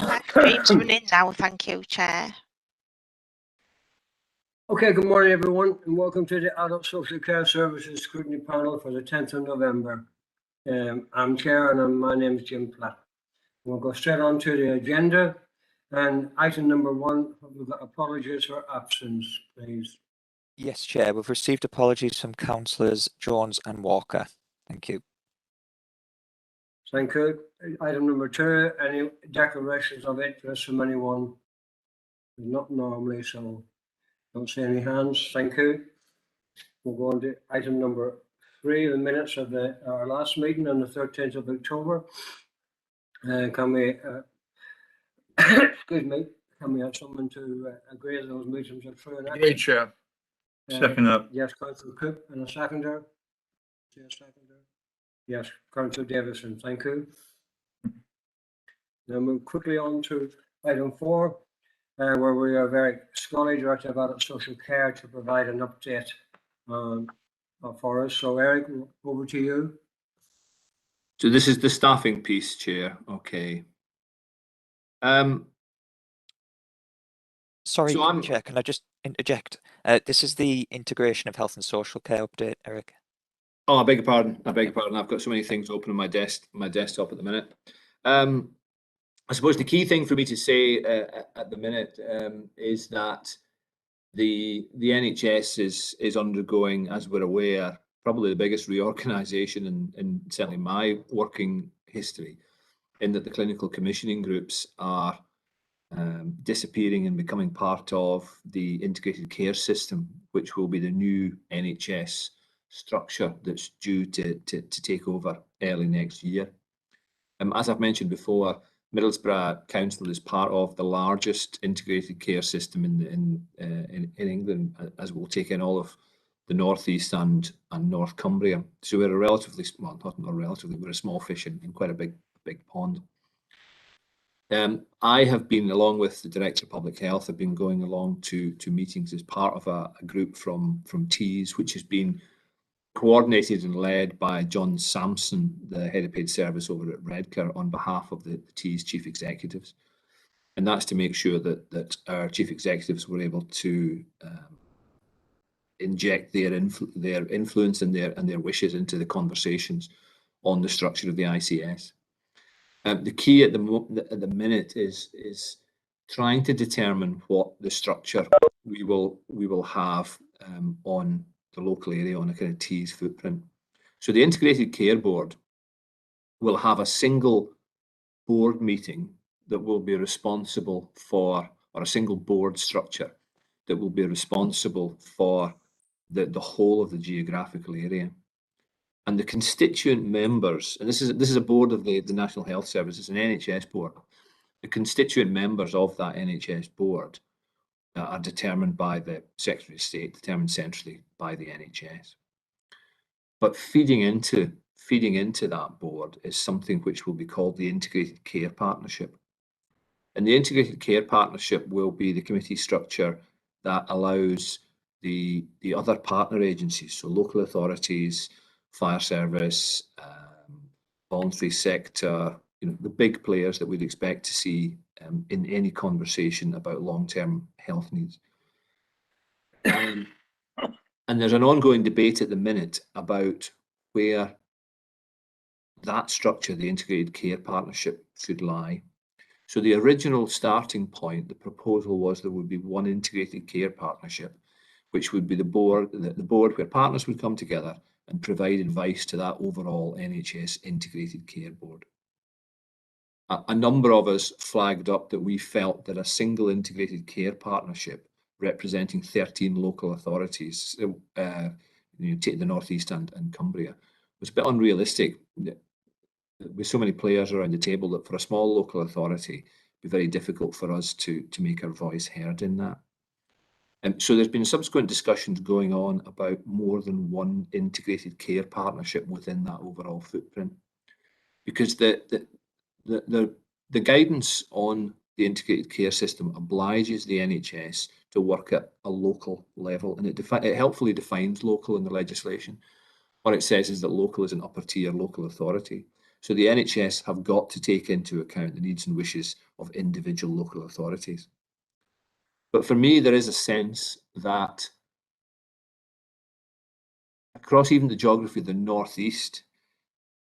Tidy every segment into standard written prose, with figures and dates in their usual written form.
My stream's running now, thank you, Chair. Okay, good morning everyone and welcome to the Adult Social Care Services Scrutiny Panel for the 10th of November. I'm Chair and my name is Jim Platt. We'll go straight on to the agenda and item number 1, we've got apologies for absence, please. Yes, Chair, we've received apologies from Councillors Jones and Walker. Thank you. Thank you. Item number 2, any declarations of interest from anyone? Not normally, so don't see any hands. Thank you. We'll go on to item number 3, the minutes of our last meeting on the 13th of October. Can we, excuse me, can we have someone to agree that those meetings are true? Agreed, Chair. Second up. Yes, Councillor Cook, and a seconder. Yes, Councillor Davison, thank you. Now move quickly on to item 4, where we are very Scully, Director of Adult Social Care, to provide an update for us. So Eric, over to you. So this is the staffing piece, Chair. Okay. Sorry, Chair, can I just interject? This is the integration of health and social care update, Eric. Oh, I beg your pardon. I beg your pardon. I've got so many things open on my desktop at the minute. I suppose the key thing for me to say at the minute is that the NHS is undergoing, as we're aware, probably the biggest reorganisation in certainly my working history, in that the clinical commissioning groups are disappearing and becoming part of the integrated care system, which will be the new NHS structure that's due to take over early next year. As I've mentioned before, Middlesbrough Council is part of the largest integrated care system in England, as will take in all of the North East and North Cumbria. So we're a relatively, well, not relatively, we're a small fish in quite a big pond. I have been, along with the Director of Public Health, have been going along to meetings as part of a group from Tees, which has been coordinated and led by John Sampson, the Head of Paid Service over at Redcar, on behalf of the Tees Chief Executives. And that's to make sure that our Chief Executives were able to inject their influence and their wishes into the conversations on the structure of the ICS. The key at the minute is trying to determine what the structure we will have on the local area, on a kind of Tees footprint. So the Integrated Care Board will have a single board meeting that will be responsible for, or a single board structure that will be responsible for the whole of the geographical area. And the constituent members, and this is a board of the National Health Service, it's an NHS board. The constituent members of that NHS board are determined by the Secretary of State, determined centrally by the NHS. But feeding into that board is something which will be called the Integrated Care Partnership. And the Integrated Care Partnership will be the committee structure that allows the other partner agencies, so local authorities, fire service, voluntary sector, the big players that we'd expect to see in any conversation about long-term health needs. And there's an ongoing debate at the minute about where that structure, the Integrated Care Partnership, should lie. So the original starting point, the proposal was there would be one Integrated Care Partnership, which would be the board where partners would come together and provide advice to that overall NHS Integrated Care Board. A number of us flagged up that we felt that a single Integrated Care Partnership representing 13 local authorities, take the North East and Cumbria, was a bit unrealistic. With so many players around the table, that for a small local authority, it'd be very difficult for us to make our voice heard in that. So there's been subsequent discussions going on about more than one Integrated Care Partnership within that overall footprint, because the guidance on the integrated care system obliges the NHS to work at a local level, and it helpfully defines local in the legislation. What it says is that local is an upper tier local authority. So the NHS have got to take into account the needs and wishes of individual local authorities. But for me, there is a sense that across even the geography of the Northeast,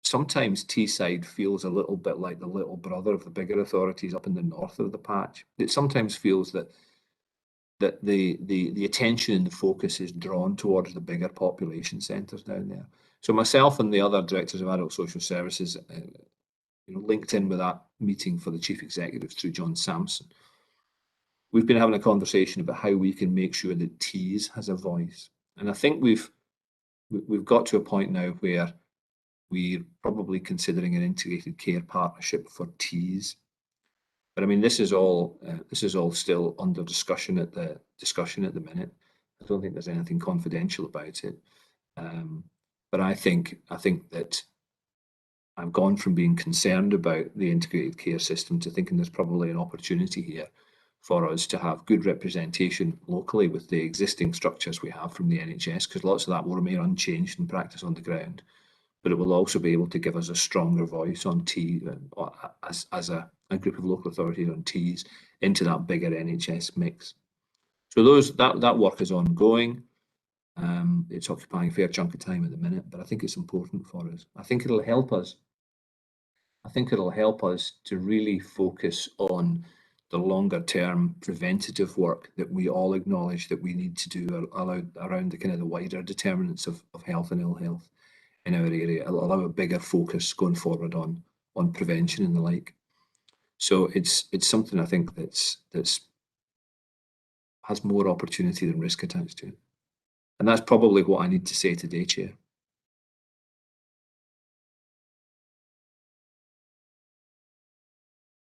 sometimes Teesside feels a little bit like the little brother of the bigger authorities up in the north of the patch. It sometimes feels that the attention and the focus is drawn towards the bigger population centres down there. So myself and the other directors of adult social services, linked in with that meeting for the chief executive through John Sampson, we've been having a conversation about how we can make sure that Tees has a voice. And I think we've got to a point now where we're probably considering an integrated care partnership for Tees. But I mean, this is all still under discussion at the minute. I don't think there's anything confidential about it. But I think that I've gone from being concerned about the integrated care system to thinking there's probably an opportunity here for us to have good representation locally with the existing structures we have from the NHS, because lots of that will remain unchanged in practice on the ground. But it will also be able to give us a stronger voice on Tees, as a group of local authorities on Tees, into that bigger NHS mix. So that work is ongoing. It's occupying a fair chunk of time at the minute, but I think it's important for us. I think it'll help us to really focus on the longer term preventative work that we all acknowledge that we need to do around the kind of the wider determinants of health and ill health in our area. It'll allow a bigger focus going forward on prevention and the like. So it's something I think that's has more opportunity than risk attached to it. And that's probably what I need to say today, Chair.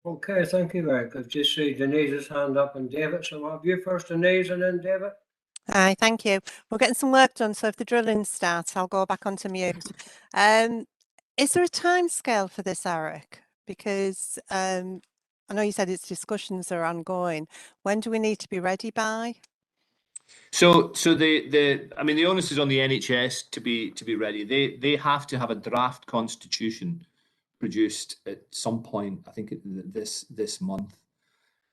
Okay, thank you, Eric. I've just seen Denise's hand up and David, so I'll have you first, Denise, and then David. Hi, thank you. We're getting some work done, so if the drilling starts, I'll go back onto mute. Is there a time scale for this, Eric? Because I know you said its discussions are ongoing. When do we need to be ready by? So the onus is on the NHS to be ready. They have to have a draft constitution produced at some point. I think this month.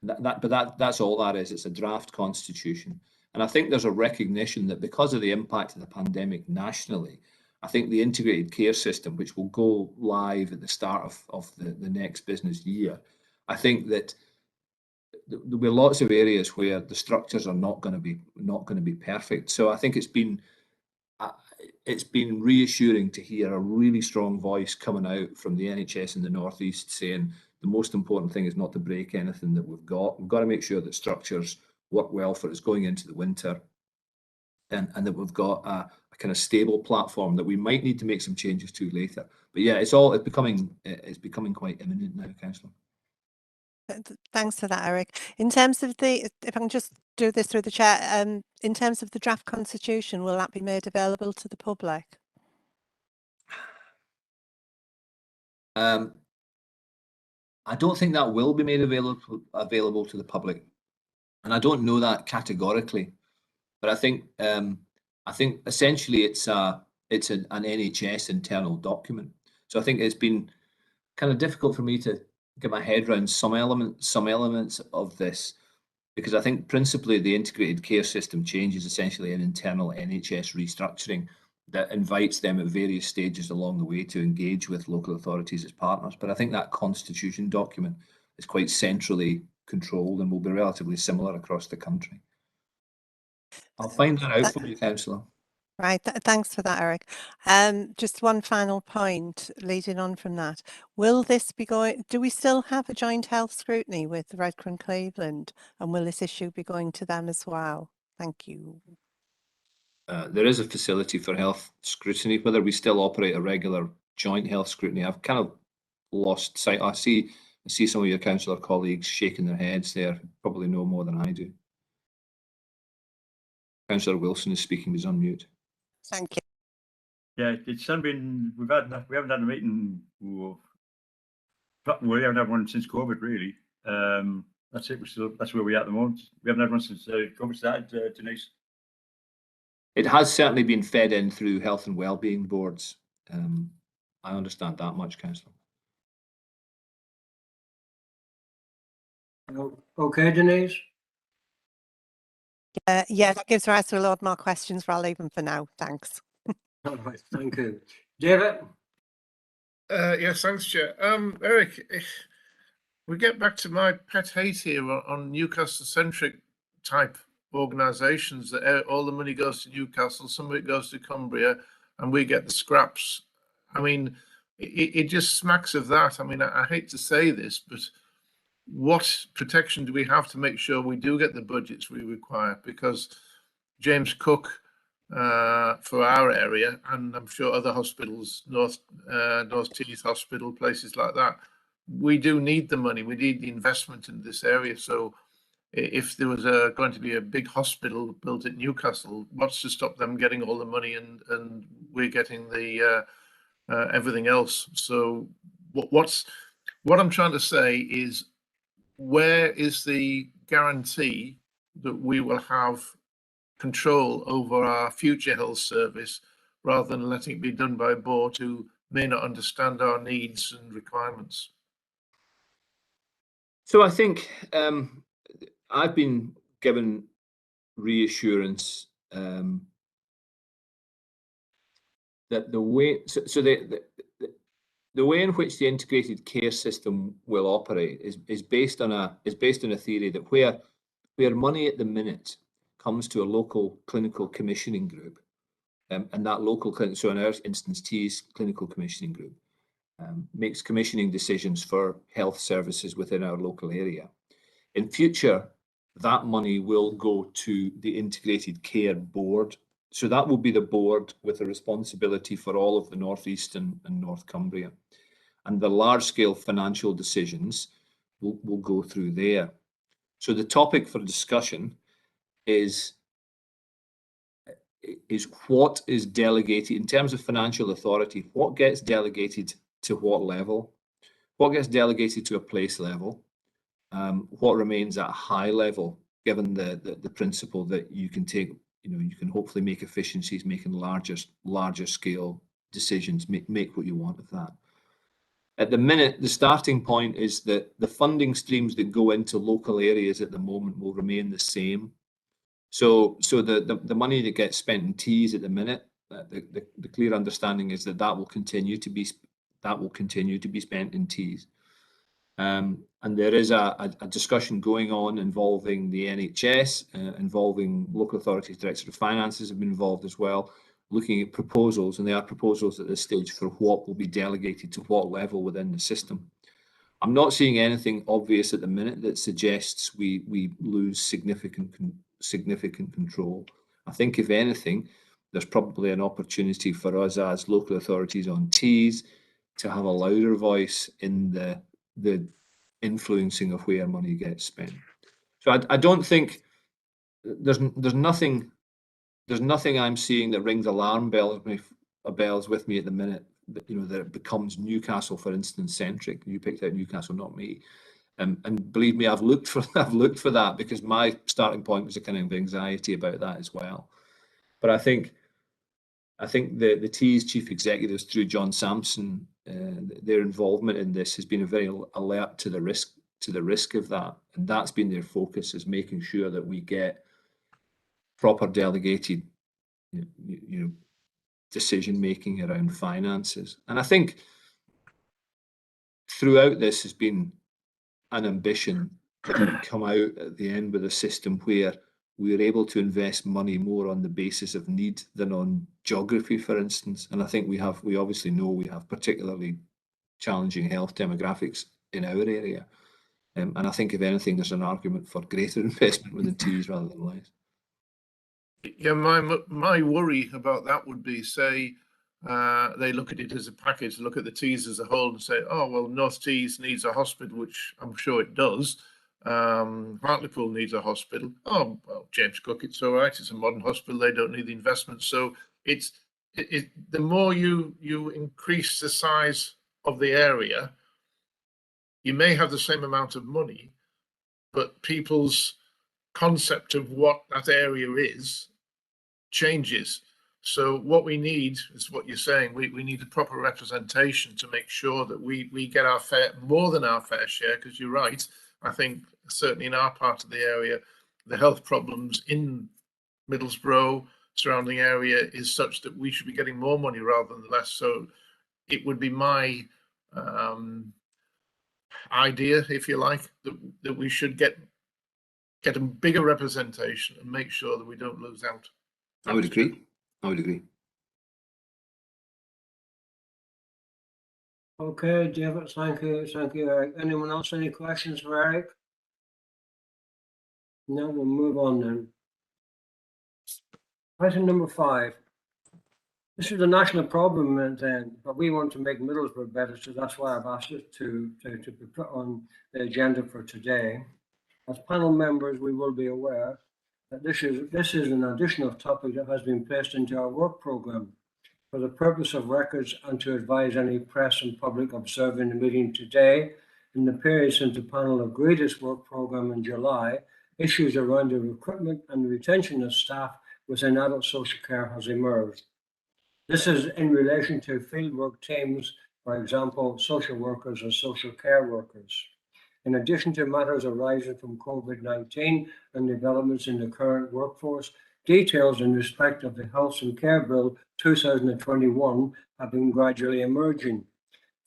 That's all that is. It's a draft constitution, and I think there's a recognition that because of the impact of the pandemic nationally, I think the integrated care system, which will go live at the start of the next business year, I think that there'll be lots of areas where the structures are not going to be perfect. So I think it's been reassuring to hear a really strong voice coming out from the NHS in the Northeast saying the most important thing is not to break anything that we've got. We've got to make sure that structures work well for us going into the winter, and that we've got a kind of stable platform that we might need to make some changes to later. But yeah, it's becoming quite imminent now, Councillor. Thanks for that, Eric. In terms of if I can just do this through the chair, in terms of the draft constitution, will that be made available to the public? I don't think that will be made available to the public, and I don't know that categorically. But I think essentially it's an NHS internal document. So I think it's been kind of difficult for me to get my head around some elements of this, because I think principally the integrated care system change is essentially an internal NHS restructuring that invites them at various stages along the way to engage with local authorities as partners. But I think that constitution document is quite centrally controlled and will be relatively similar across the country. I'll find that out for you, Councillor. Right, thanks for that, Eric. Just one final point leading on from that. Will this be going, do we still have a joint health scrutiny with Redcar Cleveland, and will this issue be going to them as well? Thank you. There is a facility for health scrutiny. Whether we still operate a regular joint health scrutiny, I've kind of lost sight. I see some of your councillor colleagues shaking their heads there, probably know more than I do. Councillor Wilson is speaking, he's on mute. Thank you. Yeah, it's been, we haven't had a meeting, we haven't had one since COVID really. That's it, that's where we are at the moment. We haven't had one since COVID started, Denise. It has certainly been fed in through health and wellbeing boards. I understand that much, Councillor. Okay, Denise? Yeah, that gives rise to a lot more questions, but I'll leave them for now. Thanks. All right, thank you. David? Yes, thanks, Chair. Eric, if we get back to my pet hate here on Newcastle-centric type organisations, that all the money goes to Newcastle, some of it goes to Cumbria, and we get the scraps. I mean, it just smacks of that. I mean, I hate to say this, but what protection do we have to make sure we do get the budgets we require? Because James Cook, for our area, and I'm sure other hospitals, North Tees Hospital, places like that, we do need the money. We need the investment in this area. So if there was going to be a big hospital built at Newcastle, what's to stop them getting all the money and we're getting the everything else? So what I'm trying to say is, where is the guarantee that we will have control over our future health service rather than letting it be done by a board who may not understand our needs and requirements? So I think I've been given reassurance that the way the way in which the integrated care system will operate is based on a theory that where money at the minute comes to a local clinical commissioning group, and that local clinic, so in our instance, T's clinical commissioning group, makes commissioning decisions for health services within our local area. In future, that money will go to the Integrated Care Board. So that will be the board with the responsibility for all of the North East and North Cumbria. And the large-scale financial decisions will go through there. So the topic for discussion is what is delegated in terms of financial authority, what gets delegated to what level, what gets delegated to a place level, what remains at a high level, given the principle that you can take, you can hopefully make efficiencies, making larger scale decisions, make what you want of that. At the minute, the starting point is that the funding streams that go into local areas at the moment will remain the same. So the money that gets spent in T's at the minute, the clear understanding is that will continue to be spent in T's. And there is a discussion going on involving the NHS, involving local authorities, directors of finances have been involved as well, looking at proposals, and there are proposals at this stage for what will be delegated to what level within the system. I'm not seeing anything obvious at the minute that suggests we lose significant control. I think if anything, there's probably an opportunity for us as local authorities on T's to have a louder voice in the influencing of where money gets spent. So I don't think there's nothing I'm seeing that rings alarm bells with me at the minute. That it becomes Newcastle, for instance, centric. You picked out Newcastle, not me. And believe me, I've looked for that, because my starting point was a kind of anxiety about that as well. But I think the T's chief executives, through John Sampson, their involvement in this has been very alert to the risk of that, and that's been their focus, is making sure that we get proper delegated decision making around finances. And I think throughout this has been an ambition that we come out at the end with a system where we are able to invest money more on the basis of need than on geography, for instance. And I think we obviously know we have particularly challenging health demographics in our area. And I think if anything, there's an argument for greater investment within T's rather than less. Yeah, my worry about that would be, say, they look at it as a package, look at the T's as a whole and say, oh, well, North Tees needs a hospital, which I'm sure it does. Hartlepool needs a hospital. Oh, well, James Cook, it's all right. It's a modern hospital. They don't need the investment. So the more you increase the size of the area, you may have the same amount of money, but people's concept of what that area is changes. So what we need is what you're saying. We need a proper representation to make sure that we get our more than our fair share, because you're right. I think certainly in our part of the area, the health problems in Middlesbrough, surrounding area, is such that we should be getting more money rather than less. So it would be my idea, if you like, that we should get a bigger representation and make sure that we don't lose out. I would agree. I would agree. Okay, David, thank you, Eric. Anyone else, any questions for Eric? No, we'll move on then. Item number 5. This is a national problem then, but we want to make Middlesbrough better, so that's why I've asked it to be put on the agenda for today. As panel members, we will be aware that this is an additional topic that has been placed into our work programme for the purpose of records and to advise any press and public observing the meeting today. In the period since the panel agreed its work programme in July, issues around the recruitment and retention of staff within adult social care has emerged. This is in relation to fieldwork teams, for example, social workers or social care workers. In addition to matters arising from COVID-19 and developments in the current workforce, details in respect of the Health and Care Bill 2021 have been gradually emerging.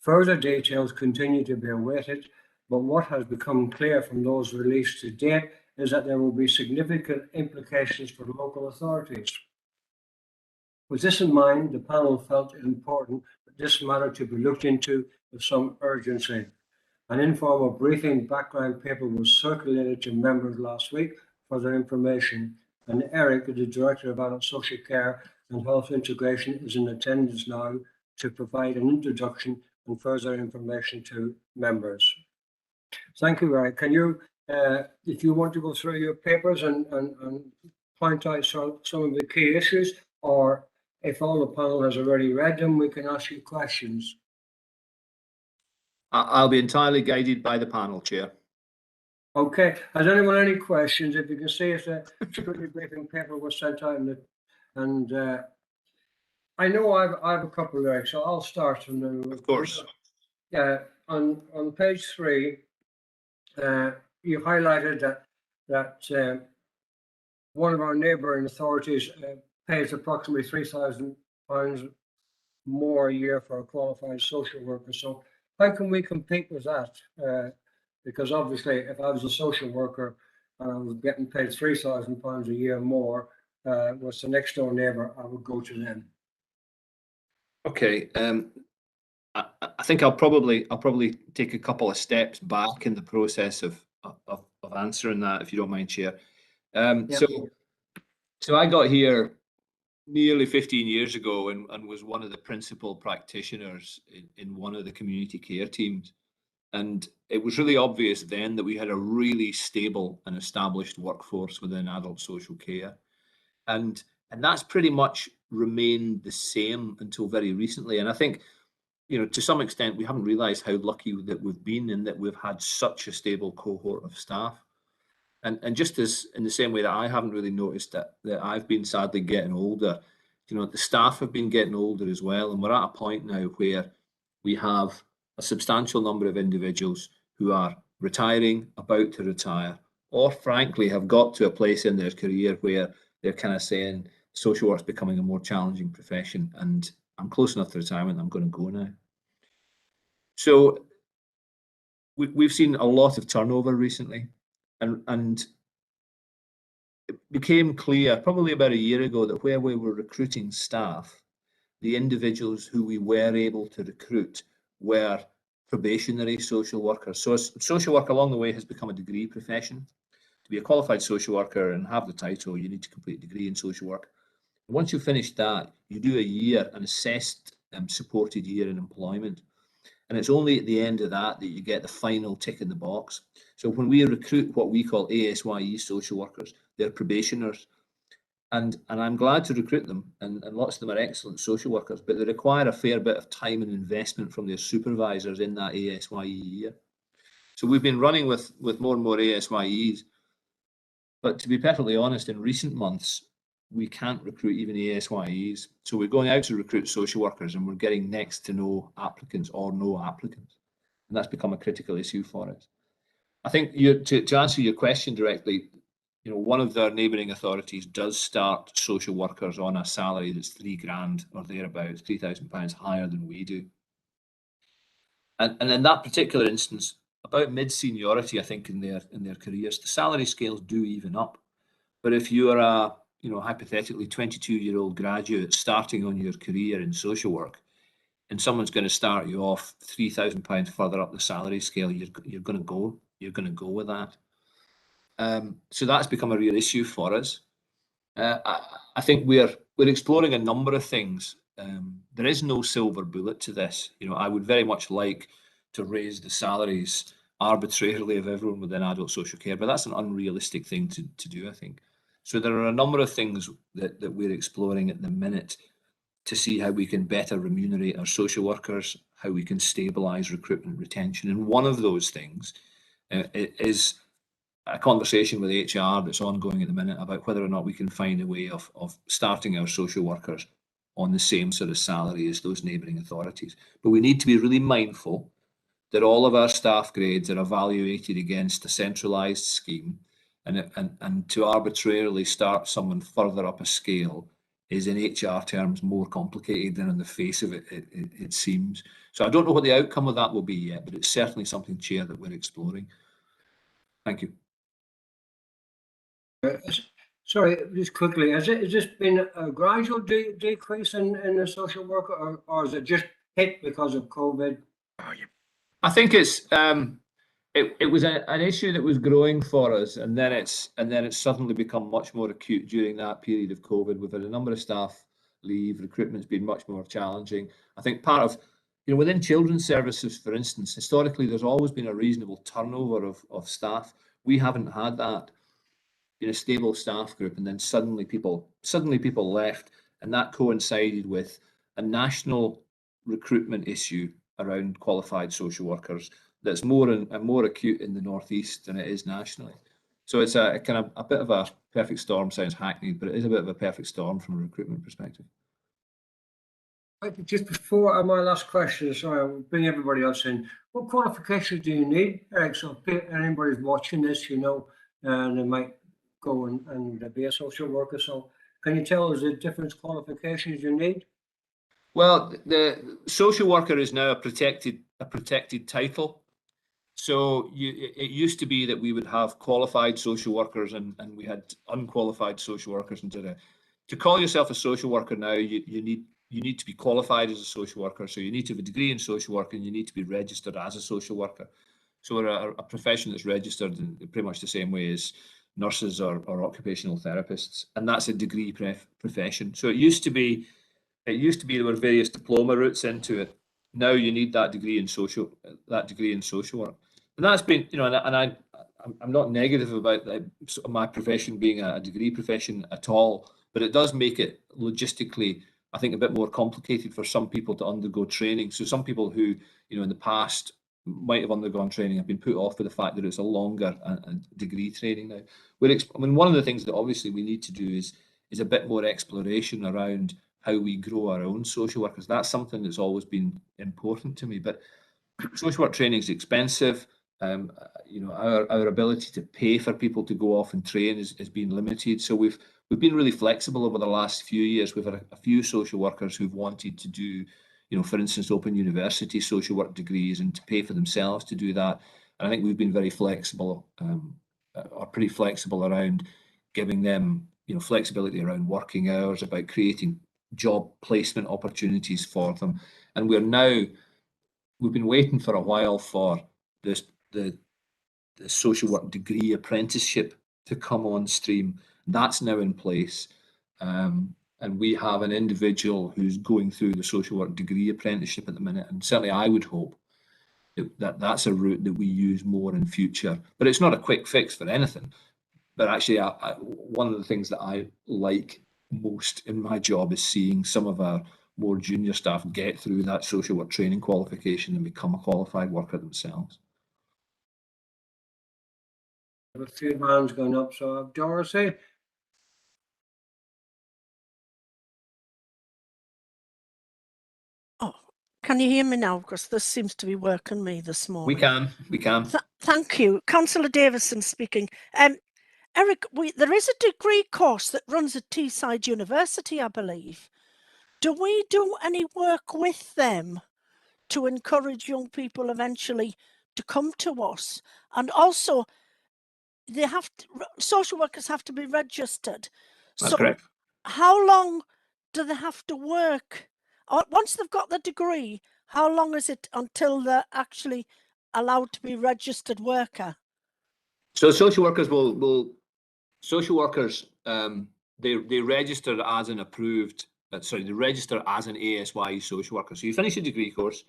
Further details continue to be awaited, but what has become clear from those released to date is that there will be significant implications for local authorities. With this in mind, the panel felt it important that this matter to be looked into with some urgency. An informal briefing background paper was circulated to members last week for their information, and Eric, the Director of Adult Social Care and Health Integration, is in attendance now to provide an introduction and further information to members. Thank you, Eric. Can you, if you want to go through your papers and point out some of the key issues, or if all the panel has already read them, we can ask you questions. I'll be entirely guided by the panel, Chair. Okay. Has anyone any questions? If you can see if the scrutiny briefing paper was sent out, and I know I have a couple there, so I'll start. And Of course. Yeah. On page 3, you highlighted that one of our neighbouring authorities pays approximately £3,000 more a year for a qualified social worker. So how can we compete with that? Because obviously, if I was a social worker and I was getting paid £3,000 a year more, with the next door neighbour, I would go to them. Okay. I think I'll probably take a couple of steps back in the process of answering that, if you don't mind, Chair. Yep. So I got here nearly 15 years ago and was one of the principal practitioners in one of the community care teams. And it was really obvious then that we had a really stable and established workforce within adult social care. And that's pretty much remained the same until very recently. And I think, you know, to some extent, we haven't realised how lucky that we've been in that we've had such a stable cohort of staff. And just as in the same way that I haven't really noticed that I've been sadly getting older, you know, the staff have been getting older as well. And we're at a point now where we have a substantial number of individuals who are retiring, about to retire, or frankly have got to a place in their career where they're kind of saying social work's becoming a more challenging profession and I'm close enough to retirement, I'm going to go now. So we've seen a lot of turnover recently. And it became clear probably about a year ago that where we were recruiting staff, the individuals who we were able to recruit were probationary social workers. So social work along the way has become a degree profession. To be a qualified social worker and have the title, you need to complete a degree in social work. Once you've finished that, you do a year, an assessed supported year in employment. And it's only at the end of that that you get the final tick in the box. So when we recruit what we call ASYE social workers, they're probationers. And I'm glad to recruit them, and lots of them are excellent social workers, but they require a fair bit of time and investment from their supervisors in that ASYE year. So we've been running with more and more ASYEs. But to be perfectly honest, in recent months, we can't recruit even ASYEs. So we're going out to recruit social workers and we're getting next to no applicants or no applicants. And that's become a critical issue for us. I think to answer your question directly, you know, one of their neighbouring authorities does start social workers on a salary that's £3,000 or thereabouts, £3,000 higher than we do. And in that particular instance, about mid-seniority, I think, in their careers, the salary scales do even up. But if you are a, you know, hypothetically 22-year-old graduate starting on your career in social work, and someone's going to start you off £3,000 further up the salary scale, you're going to go with that. So that's become a real issue for us. I think we're exploring a number of things. There is no silver bullet to this. You know, I would very much like to raise the salaries arbitrarily of everyone within adult social care, but that's an unrealistic thing to do, I think. So there are a number of things that we're exploring at the minute to see how we can better remunerate our social workers, how we can stabilise recruitment retention. And one of those things is a conversation with HR that's ongoing at the minute about whether or not we can find a way of starting our social workers on the same sort of salary as those neighbouring authorities. But we need to be really mindful that all of our staff grades are evaluated against a centralised scheme, and to arbitrarily start someone further up a scale is in HR terms more complicated than on the face of it seems. So I don't know what the outcome of that will be yet, but it's certainly something, Chair, that we're exploring. Thank you. Sorry, just quickly, has this been a gradual decrease in the social worker, or is it just hit because of COVID? I think it's it was an issue that was growing for us, and then it's suddenly become much more acute during that period of COVID. We've had a number of staff leave. Recruitment's been much more challenging. I think part of, you know, within children's services, for instance, historically there's always been a reasonable turnover of staff. We haven't had that in a stable staff group, and then suddenly people left, and that coincided with a national recruitment issue around qualified social workers that's more acute in the northeast than it is nationally. So it's a kind of a bit of a perfect storm. Sounds hackneyed, but it is a bit of a perfect storm from a recruitment perspective. Just before my last question, sorry, I'll bring everybody else in. What qualifications do you need, Eric? So if anybody's watching this, you know, and they might go and be a social worker. So can you tell us the different qualifications you need? Well, the social worker is now a protected title. So it used to be that we would have qualified social workers and we had unqualified social workers. And to call yourself a social worker now, you need to be qualified as a social worker. So you need to have a degree in social work and you need to be registered as a social worker. So we're a profession that's registered in pretty much the same way as nurses or occupational therapists, and that's a degree profession. So it used to be there were various diploma routes into it. Now you need that degree in social work, and that's been, you know, and I'm not negative about my profession being a degree profession at all, but it does make it logistically, I think, a bit more complicated for some people to undergo training. So some people who, you know, in the past might have undergone training have been put off with the fact that it's a longer degree training now. I mean, one of the things that obviously we need to do is a bit more exploration around how we grow our own social workers. That's something that's always been important to me. But social work training is expensive. You know, our ability to pay for people to go off and train has been limited. So we've been really flexible over the last few years. We've had a few social workers who've wanted to do, you know, for instance, Open University social work degrees and to pay for themselves to do that. And I think we've been very flexible, or pretty flexible around giving them, you know, flexibility around working hours, about creating job placement opportunities for them. And we've been waiting for a while for the social work degree apprenticeship to come on stream. That's now in place. And we have an individual who's going through the social work degree apprenticeship at the minute. And certainly I would hope that that's a route that we use more in future. But it's not a quick fix for anything. But actually, one of the things that I like most in my job is seeing some of our more junior staff get through that social work training qualification and become a qualified worker themselves. A few hands going up. So Dorothy. Can you hear me now? Because this seems to be working me this morning. We can. Thank you. Councillor Davison speaking. Eric, there is a degree course that runs at Teesside University, I believe. Do we do any work with them to encourage young people eventually to come to us? And also, social workers have to be registered. That's correct. How long do they have to work? Once they've got the degree, how long is it until they're actually allowed to be registered worker? So social workers they register as an approved, they register as an ASYE social worker. So you finish a degree course,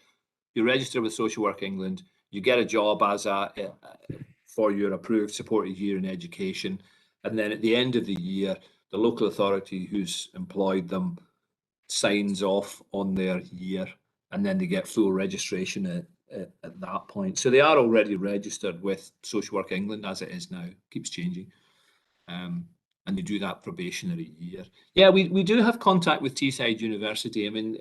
you register with Social Work England, you get a job as for your approved supported year in education, and then at the end of the year, the local authority who's employed them signs off on their year, and then they get full registration at that point. So they are already registered with Social Work England as it is now. Keeps changing. And they do that probationary year. Yeah, we do have contact with Teesside University. I mean,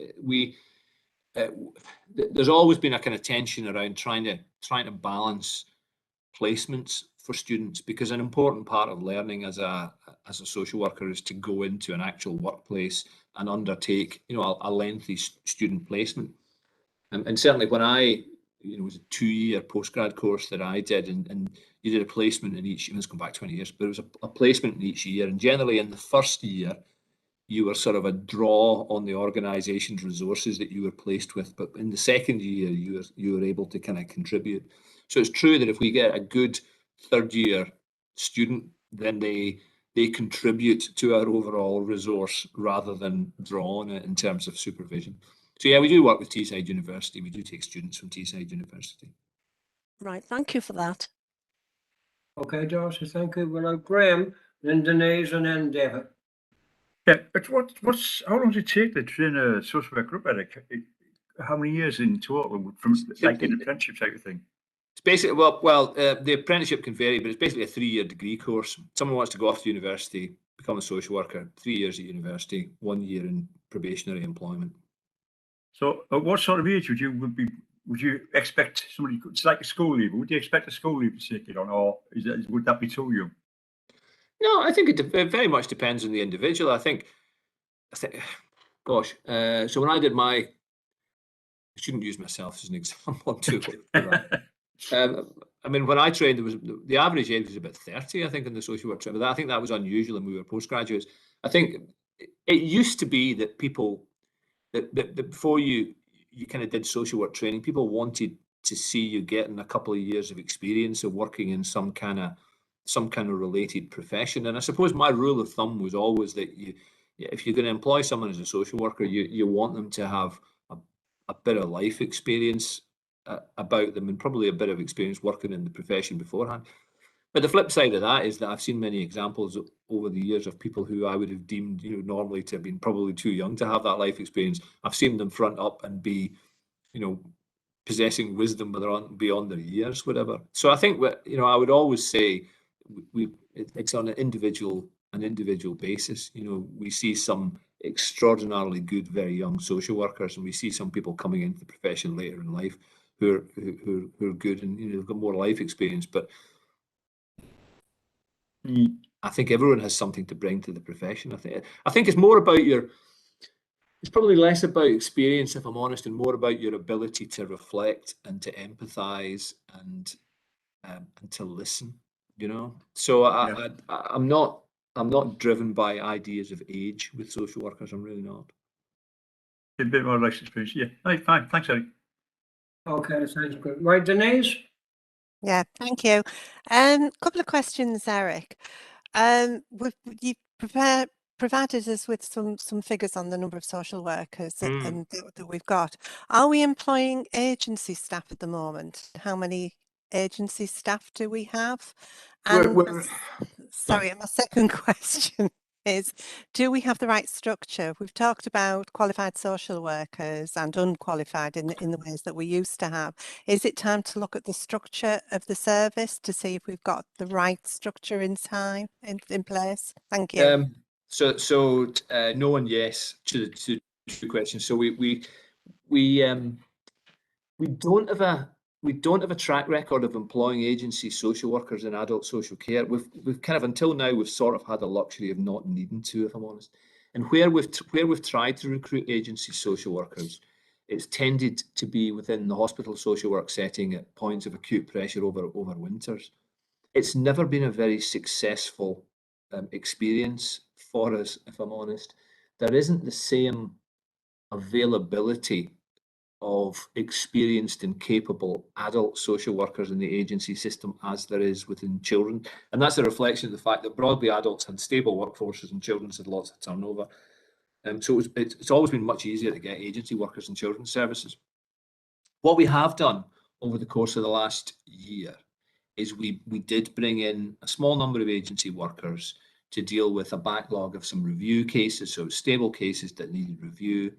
there's always been a kind of tension around trying to balance placements for students, because an important part of learning as a social worker is to go into an actual workplace and undertake, a lengthy student placement. And certainly when it was a 2-year postgrad course that I did, and you did a placement in each, let's go back 20 years, but it was a placement in each year. And generally in the first year, you were sort of a draw on the organisation's resources that you were placed with. But in the second year, you were able to kind of contribute. So it's true that if we get a good third-year student, then they contribute to our overall resource rather than draw on it in terms of supervision. So yeah, we do work with Teesside University. We do take students from Teesside University. Right, thank you for that. Okay, Darcy, thank you. Well, now Graham, then Denise, and then David. Yeah, but how long does it take to train a social work group, Eric? How many years in total, from like an apprenticeship type of thing? It's basically, the apprenticeship can vary, but it's basically a 3-year degree course. Someone wants to go off to university, become a social worker, 3 years at university, 1 year in probationary employment. So at what sort of age would you expect somebody, it's like a school leaver, would you expect a school leaver to take it on, or would that be too young? No, I think it very much depends on the individual. I think, gosh, so when I did I shouldn't use myself as an example. I'm too late for that. I mean, when I trained, the average age was about 30, I think, in the social work training. I think that was unusual, and we were postgraduates. I think it used to be that people that before you kind of did social work training, people wanted to see you getting a couple of years of experience of working in some kind of related profession. And I suppose my rule of thumb was always that if you're going to employ someone as a social worker, you want them to have a bit of life experience about them, and probably a bit of experience working in the profession beforehand. But the flip side of that is that I've seen many examples over the years of people who I would have deemed, normally to have been probably too young to have that life experience. I've seen them front up and be, possessing wisdom beyond their years, whatever. So I think I would always say it's on an individual basis. We see some extraordinarily good, very young social workers, and we see some people coming into the profession later in life who are good, and they've got more life experience. But I think everyone has something to bring to the profession. I think it's more about it's probably less about experience, if I'm honest, and more about your ability to reflect and to empathise and to listen. So I'm not driven by ideas of age with social workers. I'm really not. A bit more life experience, yeah. Right, fine, thanks, Eric. Okay, sounds good. Right, Denise? Yeah, thank you. Couple of questions, Eric. You provided us with some figures on the number of social workers that we've got. Are we employing agency staff at the moment? How many agency staff do we have? And sorry, my second question is, do we have the right structure? We've talked about qualified social workers and unqualified in the ways that we used to have. Is it time to look at the structure of the service to see if we've got the right structure in place? Thank you. So no and yes to two questions. So we We don't have a track record of employing agency social workers in adult social care. We've kind of, until now, we've sort of had the luxury of not needing to, if I'm honest. And where we've tried to recruit agency social workers, it's tended to be within the hospital social work setting at points of acute pressure over winters. It's never been a very successful experience for us, if I'm honest. There isn't the same availability of experienced and capable adult social workers in the agency system as there is within children. And that's a reflection of the fact that broadly adults had stable workforces and children's had lots of turnover. So it's always been much easier to get agency workers in children's services. What we have done over the course of the last year is we did bring in a small number of agency workers to deal with a backlog of some review cases, so stable cases that needed review.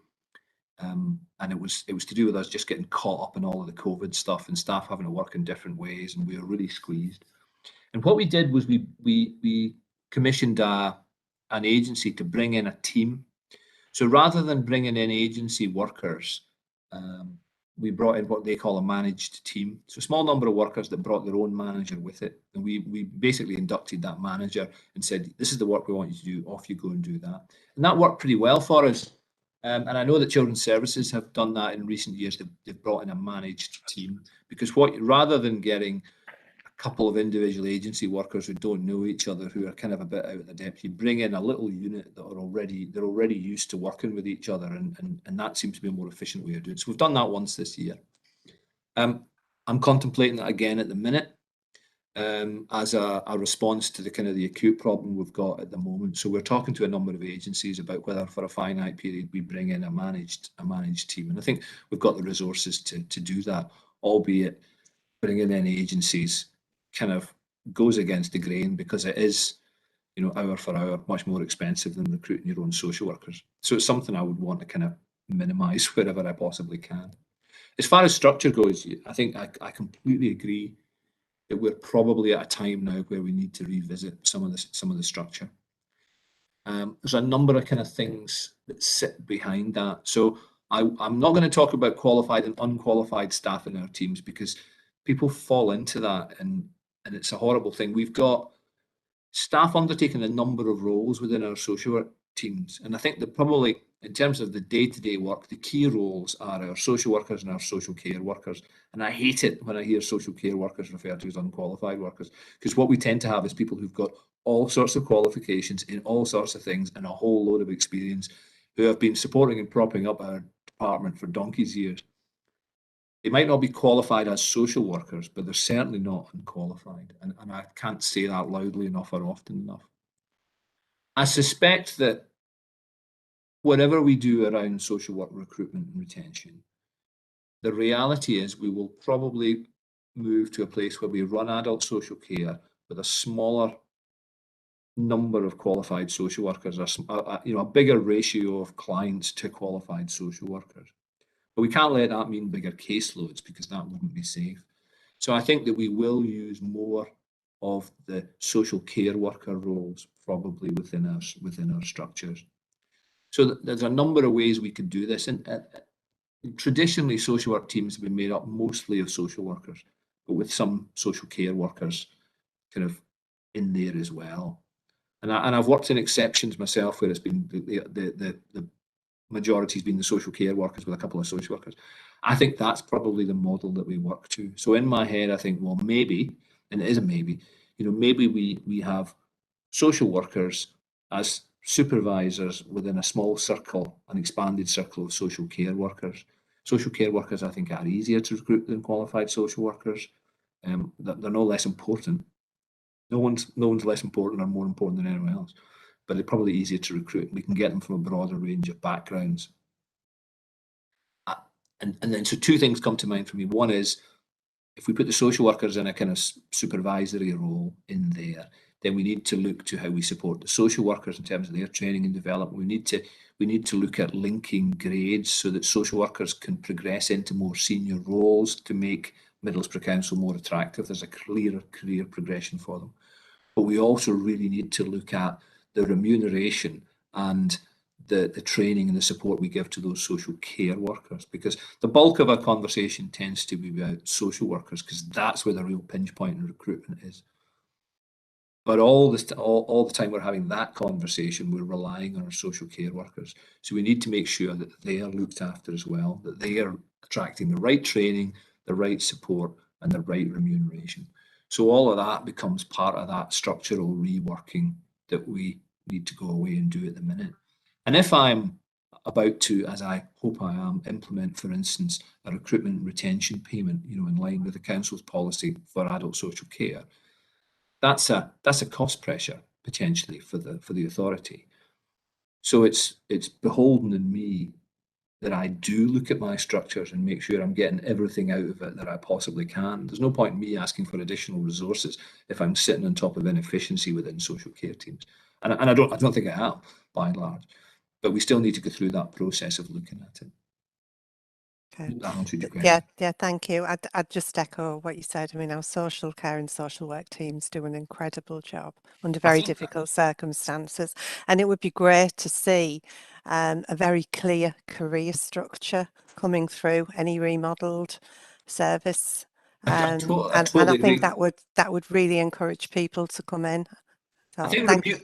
And it was to do with us just getting caught up in all of the COVID stuff and staff having to work in different ways, and we were really squeezed. And what we did was we commissioned an agency to bring in a team. So rather than bringing in agency workers, we brought in what they call a managed team. So a small number of workers that brought their own manager with it. And we basically inducted that manager and said, this is the work we want you to do, off you go and do that. And that worked pretty well for us. And I know that Children's Services have done that in recent years. They've brought in a managed team, because rather than getting a couple of individual agency workers who don't know each other, who are kind of a bit out of the depth, you bring in a little unit that they're already used to working with each other, and that seems to be a more efficient way of doing it. So we've done that once this year. I'm contemplating that again at the minute, as a response to the kind of the acute problem we've got at the moment. So we're talking to a number of agencies about whether for a finite period we bring in a managed team. And I think we've got the resources to do that, albeit bringing in agencies kind of goes against the grain, because it is, you know, hour for hour, much more expensive than recruiting your own social workers. So it's something I would want to kind of minimise wherever I possibly can. As far as structure goes, I think I completely agree that we're probably at a time now where we need to revisit some of the structure. There's a number of kind of things that sit behind that. So I'm not going to talk about qualified and unqualified staff in our teams, because people fall into that, and it's a horrible thing. We've got staff undertaking a number of roles within our social work teams, and I think that probably in terms of the day-to-day work, the key roles are our social workers and our social care workers. And I hate it when I hear social care workers referred to as unqualified workers, because what we tend to have is people who've got all sorts of qualifications in all sorts of things and a whole load of experience, who have been supporting and propping up our department for donkey's years. They might not be qualified as social workers, but they're certainly not unqualified. And I can't say that loudly enough or often enough. I suspect that whatever we do around social work recruitment and retention, the reality is we will probably move to a place where we run adult social care with a smaller number of qualified social workers, a bigger ratio of clients to qualified social workers. But we can't let that mean bigger caseloads, because that wouldn't be safe. So I think that we will use more of the social care worker roles probably within our structures. So there's a number of ways we could do this. And traditionally, social work teams have been made up mostly of social workers, but with some social care workers kind of in there as well. And I've worked in exceptions myself, where it's been the majority has been the social care workers with a couple of social workers. I think that's probably the model that we work to. So in my head, I think, well, maybe, and it is a maybe, maybe we have social workers as supervisors within a small circle, an expanded circle of social care workers. Social care workers, I think, are easier to recruit than qualified social workers. They're no less important. No one's less important or more important than anyone else, but they're probably easier to recruit. We can get them from a broader range of backgrounds. And then, so two things come to mind for me. One is, if we put the social workers in a kind of supervisory role in there, then we need to look to how we support the social workers in terms of their training and development. We need to look at linking grades so that social workers can progress into more senior roles to make Middlesbrough Council more attractive. There's a clearer career progression for them. But we also really need to look at the remuneration and the training and the support we give to those social care workers, because the bulk of our conversation tends to be about social workers, because that's where the real pinch point in recruitment is. But all the time we're having that conversation, we're relying on our social care workers. So we need to make sure that they are looked after as well, that they are attracting the right training, the right support, and the right remuneration. So all of that becomes part of that structural reworking that we need to go away and do at the minute. And if I'm about to, as I hope I am, implement, for instance, a recruitment retention payment, in line with the council's policy for adult social care, that's a cost pressure potentially for the authority. So it's beholden on me that I do look at my structures and make sure I'm getting everything out of it that I possibly can. There's no point in me asking for additional resources if I'm sitting on top of inefficiency within social care teams. And I don't think I am, by and large. But we still need to go through that process of looking at it. Okay. That answered your question. Yeah, thank you. I'd just echo what you said. I mean, our social care and social work teams do an incredible job under very difficult circumstances. And it would be great to see a very clear career structure coming through any remodelled service. I And totally I think agree. that would really encourage people to come in. So I think thank you.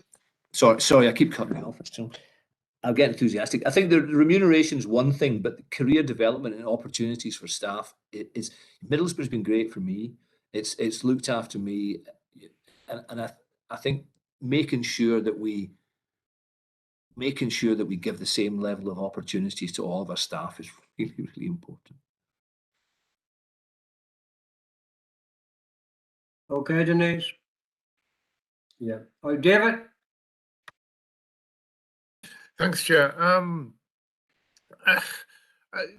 sorry, I keep cutting me off. I'll get enthusiastic. I think the remuneration is one thing, but the career development and opportunities for staff is Middlesbrough's been great for me. It's looked after me, and I think making sure that we give the same level of opportunities to all of our staff is really, really important. Okay, Denise? Yeah. Oh, David? Thanks, Chair.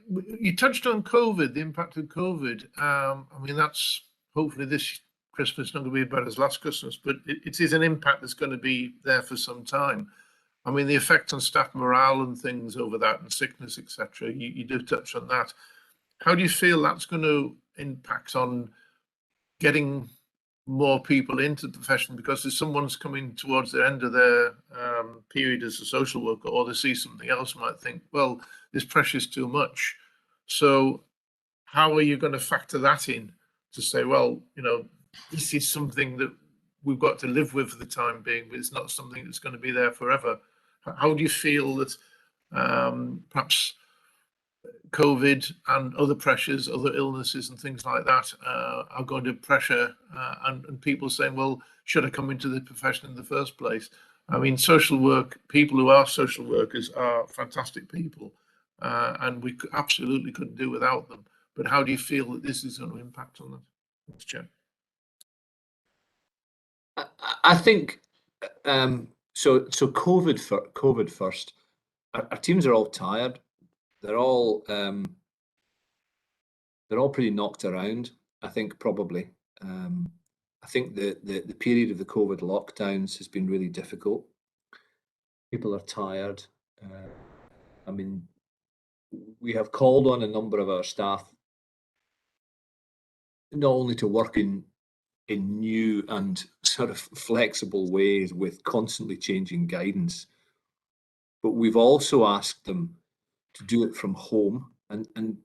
You touched on COVID, the impact of COVID. I mean, that's hopefully this Christmas not going to be as bad as last Christmas, but it is an impact that's going to be there for some time. I mean, the effect on staff morale and things over that, and sickness, etc. You do touch on that. How do you feel that's going to impact on getting more people into the profession? Because if someone's coming towards the end of their period as a social worker, or they see something else, might think, well, this pressure's too much. So how are you going to factor that in to say, well, this is something that we've got to live with for the time being, but it's not something that's going to be there forever? How do you feel that perhaps COVID and other pressures, other illnesses and things like that are going to pressure and people saying, well, should I come into the profession in the first place? I mean, social work, people who are social workers are fantastic people and we absolutely couldn't do without them. But how do you feel that this is going to impact on that? Thanks, Chair. I think so COVID first. Our teams are all tired. They're all pretty knocked around, I think, probably. I think the period of the COVID lockdowns has been really difficult. People are tired. I mean, we have called on a number of our staff not only to work in new and sort of flexible ways with constantly changing guidance, but we've also asked them to do it from home. And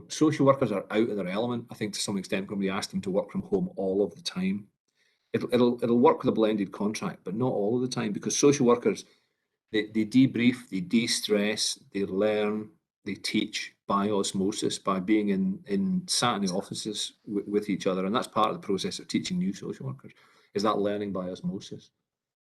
social workers are out of their element, I think, to some extent, when we ask them to work from home all of the time. It'll work with a blended contract, but not all of the time, because social workers, they debrief, they de-stress, they learn, they teach by osmosis, by being sat in the offices with each other. And that's part of the process of teaching new social workers, is that learning by osmosis.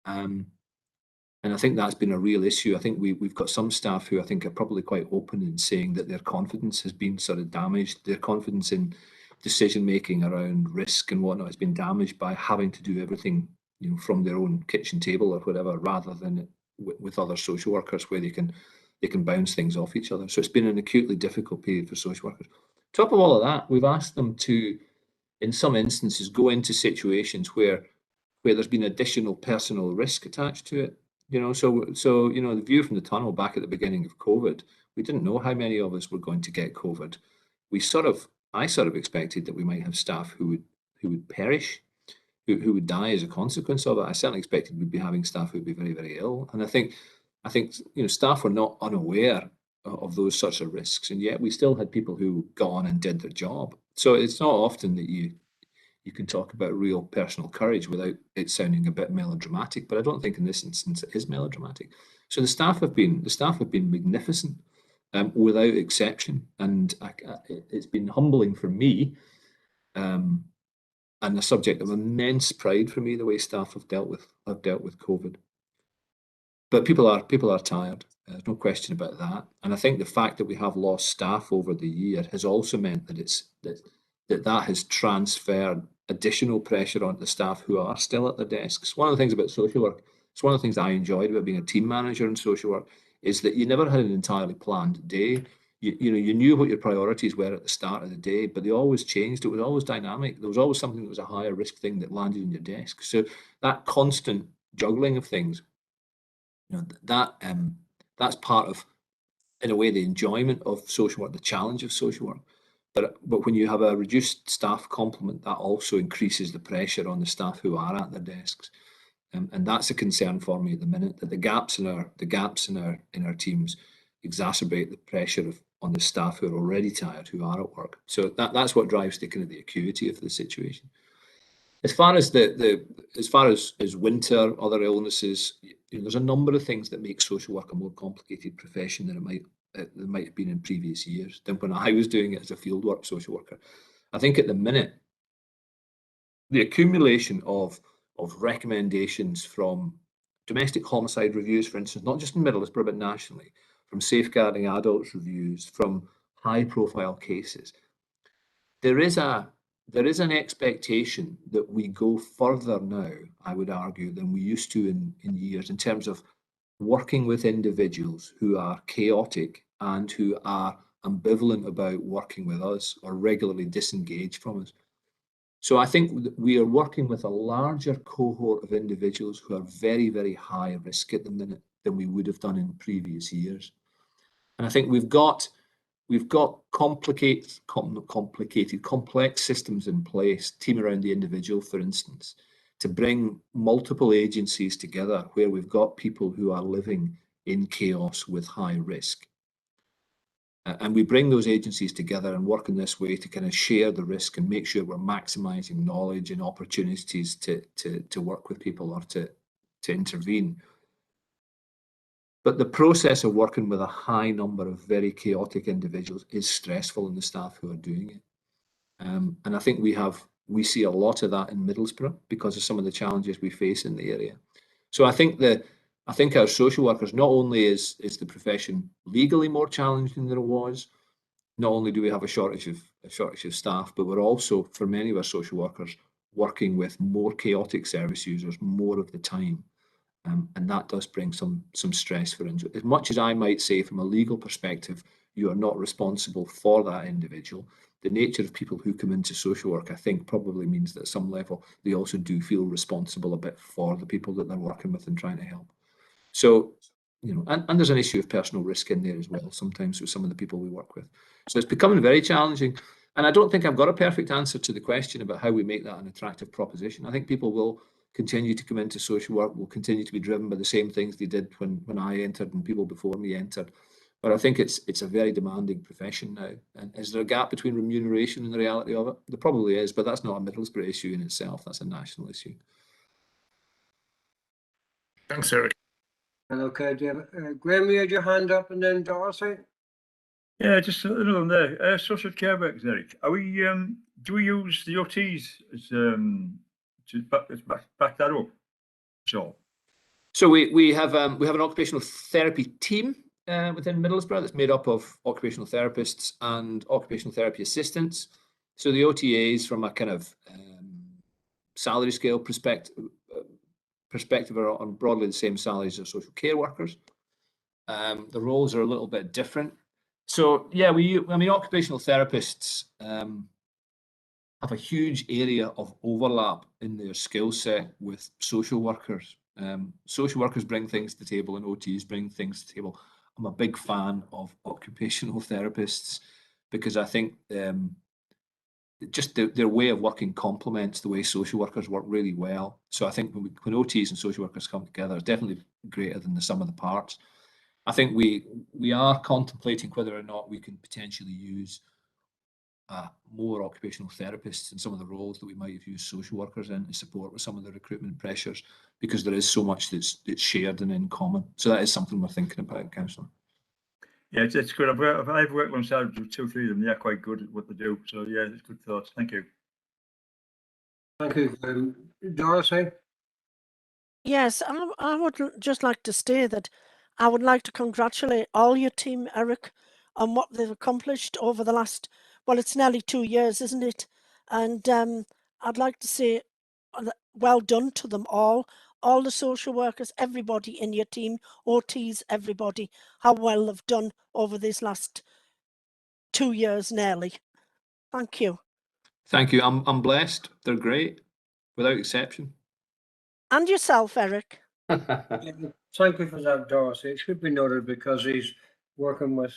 And I think that's been a real issue. I think we've got some staff who I think are probably quite open in saying that their confidence has been sort of damaged. Their confidence in decision-making around risk and whatnot has been damaged by having to do everything, from their own kitchen table or whatever, rather than with other social workers where they can bounce things off each other. So it's been an acutely difficult period for social workers. Top of all of that, we've asked them to, in some instances, go into situations where there's been additional personal risk attached to it. So the view from the tunnel back at the beginning of COVID, we didn't know how many of us were going to get COVID. I sort of expected that we might have staff who would perish, who would die as a consequence of it. I certainly expected we'd be having staff who would be very, very ill. And I think I think, you know, staff were not unaware of those sorts of risks, and yet we still had people who got on and did their job. So it's not often that you can talk about real personal courage without it sounding a bit melodramatic, but I don't think in this instance it is melodramatic. So the staff have been magnificent, without exception, and it's been humbling for me, and a subject of immense pride for me, the way staff have dealt with COVID. But people are tired. There's no question about that. And I think the fact that we have lost staff over the year has also meant that that has transferred additional pressure onto the staff who are still at their desks. One of the things about social work, it's one of the things I enjoyed about being a team manager in social work, is that you never had an entirely planned day. You knew what your priorities were at the start of the day, but they always changed. It was always dynamic. There was always something that was a higher risk thing that landed in your desk. So that constant juggling of things, you know, that's part of, in a way, the enjoyment of social work, the challenge of social work. But when you have a reduced staff complement, that also increases the pressure on the staff who are at their desks, and that's a concern for me at the minute. That the gaps in our teams exacerbate the pressure on the staff who are already tired, who are at work. So that's what drives the kind of the acuity of the situation. As far as as winter, other illnesses, you know, there's a number of things that make social work a more complicated profession than it might have been in previous years, than when I was doing it as a fieldwork social worker. I think at the minute, the accumulation of recommendations from domestic homicide reviews, for instance, not just in Middlesbrough, but nationally, from safeguarding adults reviews, from high-profile cases, there is an expectation that we go further now, I would argue, than we used to in years, in terms of working with individuals who are chaotic and who are ambivalent about working with us or regularly disengaged from us. So I think we are working with a larger cohort of individuals who are very, very high risk at the minute than we would have done in previous years. And I think we've got complex systems in place, team around the individual, for instance, to bring multiple agencies together where we've got people who are living in chaos with high risk. And we bring those agencies together and work in this way to kind of share the risk and make sure we're maximising knowledge and opportunities to work with people or to intervene. But the process of working with a high number of very chaotic individuals is stressful in the staff who are doing it. And I think we see a lot of that in Middlesbrough because of some of the challenges we face in the area. So I think our social workers, not only is the profession legally more challenging than it was, not only do we have a shortage of staff, but we're also, for many of our social workers, working with more chaotic service users more of the time. And that does bring some stress for individuals. As much as I might say from a legal perspective, you are not responsible for that individual, the nature of people who come into social work, I think, probably means that at some level they also do feel responsible a bit for the people that they're working with and trying to help. So, you know, and there's an issue of personal risk in there as well, sometimes with some of the people we work with. So it's becoming very challenging. And I don't think I've got a perfect answer to the question about how we make that an attractive proposition. I think people will continue to come into social work, will continue to be driven by the same things they did when I entered and people before me entered. But I think it's a very demanding profession now. And is there a gap between remuneration and the reality of it? There probably is, but that's not a Middlesbrough issue in itself. That's a national issue. Thanks, Eric. Okay, David. Graham, you had your hand up, and then Darcy. Yeah, just another one there. Social care workers, Eric. Are we? Do we use the OTs as to back that up? So we have an occupational therapy team within Middlesbrough that's made up of occupational therapists and occupational therapy assistants. So the OTAs, from a kind of salary scale perspective, are on broadly the same salaries as social care workers. The roles are a little bit different. So yeah, occupational therapists have a huge area of overlap in their skill set with social workers. Social workers bring things to the table and OTs bring things to the table. I'm a big fan of occupational therapists because I think just their way of working complements the way social workers work really well. So I think when OTs and social workers come together, it's definitely greater than the sum of the parts. I think we are contemplating whether or not we can potentially use more occupational therapists in some of the roles that we might have used social workers in to support with some of the recruitment pressures, because there is so much that's shared and in common. So that is something we're thinking about, Councillor. Yeah, it's good. I've worked alongside with 2 or 3 of them. They're quite good at what they do. So yeah, it's good thoughts. Thank you. Thank you. Dorothy? Yes, I would just like to say that I would like to congratulate all your team, Eric, on what they've accomplished over the last, well, it's nearly 2 years, isn't it? And I'd like to say well done to them all the social workers, everybody in your team, OTs, everybody, how well they've done over these last 2 years nearly. Thank you. Thank you. I'm blessed. They're great, without exception. And yourself, Eric. Thank you for that, Dorothy. It should be noted because he's working with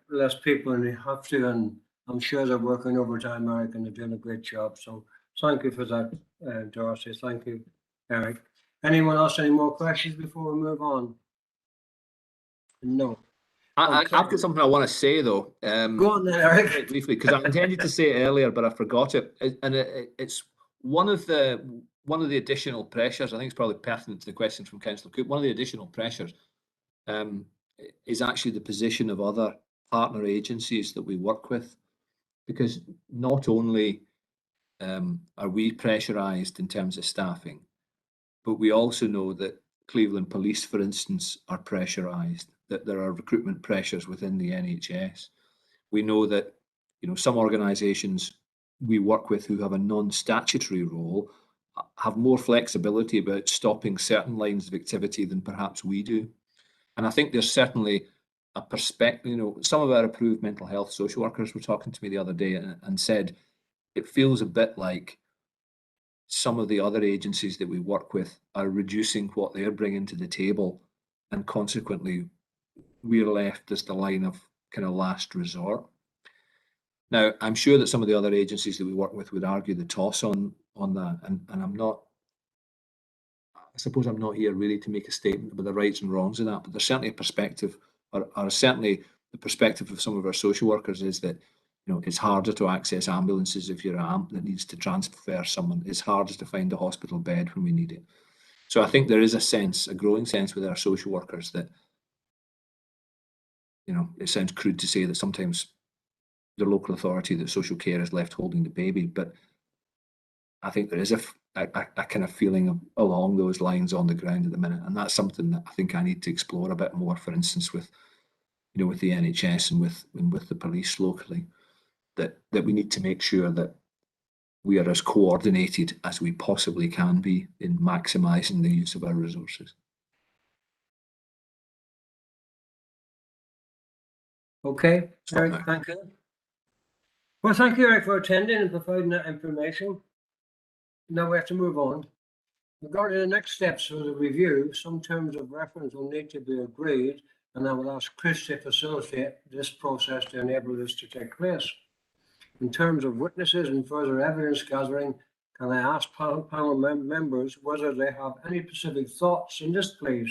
less people and they have to, and I'm sure they're working overtime, Eric, and they're doing a great job. So thank you for that, Dorothy. Thank you, Eric. Anyone else, any more questions before we move on? No. I've got something I want to say though. Go on then, Eric. Briefly, because I intended to say it earlier, but I forgot it. And it's one of the additional pressures. I think it's probably pertinent to the question from Councillor Cook. One of the additional pressures is actually the position of other partner agencies that we work with, because not only are we pressurised in terms of staffing, but we also know that Cleveland Police, for instance, are pressurised, that there are recruitment pressures within the NHS. We know that, you know, some organisations we work with who have a non-statutory role have more flexibility about stopping certain lines of activity than perhaps we do. And I think there's certainly a perspective, you know, some of our approved mental health social workers were talking to me the other day and said it feels a bit like some of the other agencies that we work with are reducing what they're bringing to the table, and consequently we're left as the line of kind of last resort. Now, I'm sure that some of the other agencies that we work with would argue the toss on that, and I'm not, I suppose I'm not here really to make a statement about the rights and wrongs of that, but there's certainly a perspective, or certainly the perspective of some of our social workers is that, you know, it's harder to access ambulances if you're an AMP that needs to transfer someone. It's harder to find a hospital bed when we need it. So I think there is a sense, a growing sense with our social workers that, you know, it sounds crude to say that sometimes the local authority, that social care is left holding the baby, but I think there is a kind of feeling along those lines on the ground at the minute, and that's something that I think I need to explore a bit more. For instance, with, you know, with the NHS and with the police locally, that we need to make sure that we are as coordinated as we possibly can be in maximising the use of our resources. Okay, Eric, thank you. Well, thank you, Eric, for attending and providing that information. Now we have to move on. Regarding the next steps for the review, some terms of reference will need to be agreed, and I will ask Chris to facilitate this process to enable this to take place. In terms of witnesses and further evidence gathering, can I ask panel members whether they have any specific thoughts on this, please?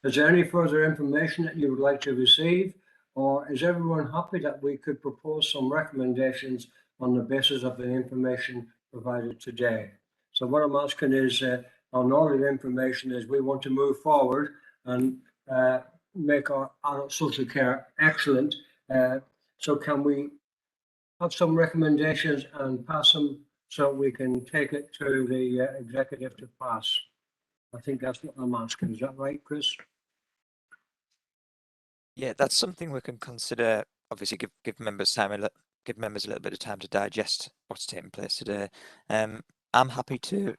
Is there any further information that you would like to receive, or is everyone happy that we could propose some recommendations on the basis of the information provided today? So what I'm asking is, on all the information, is we want to move forward and make our adult social care excellent. So can we have some recommendations and pass them so we can take it to the executive to pass? I think that's what I'm asking. Is that right, Chris? Yeah, that's something we can consider. Obviously, give members time, give members a little bit of time to digest what's taking place today. I'm happy to